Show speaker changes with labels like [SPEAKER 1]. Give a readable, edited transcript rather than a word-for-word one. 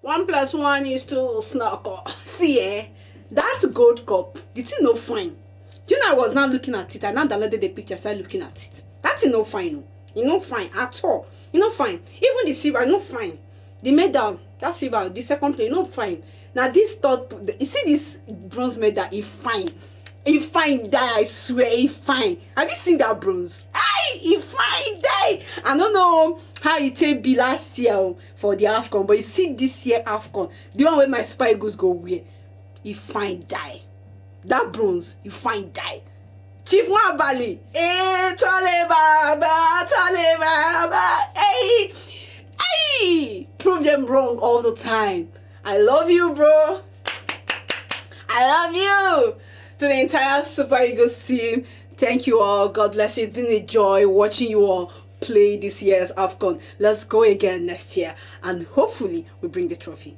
[SPEAKER 1] 1 plus 1 is 2 snorkel. See, that gold cup, the thing no fine. Do you know I was not looking at it? I now downloaded the picture, started looking at it. That thing no fine. You no fine at all. You no fine. Even the silver, no fine. The medal, that silver, the second plate, no fine. Now this third, you see this bronze medal, it fine. It fine die, I swear, it fine. Have you seen that bronze? Aye, it fine die. I don't know how it take be last year for the AFCON, but you see this year AFCON, the one where my Super Eagles go wear, it fine die. That bronze, it fine die. Chief Nwabali, Tole Baba, hey, prove them wrong all the time. I love you, bro. I love you. To the entire Super Eagles team, thank you all. God bless you. It's been a joy watching you all play this year's AFCON. Let's go again next year, and hopefully we bring the trophy.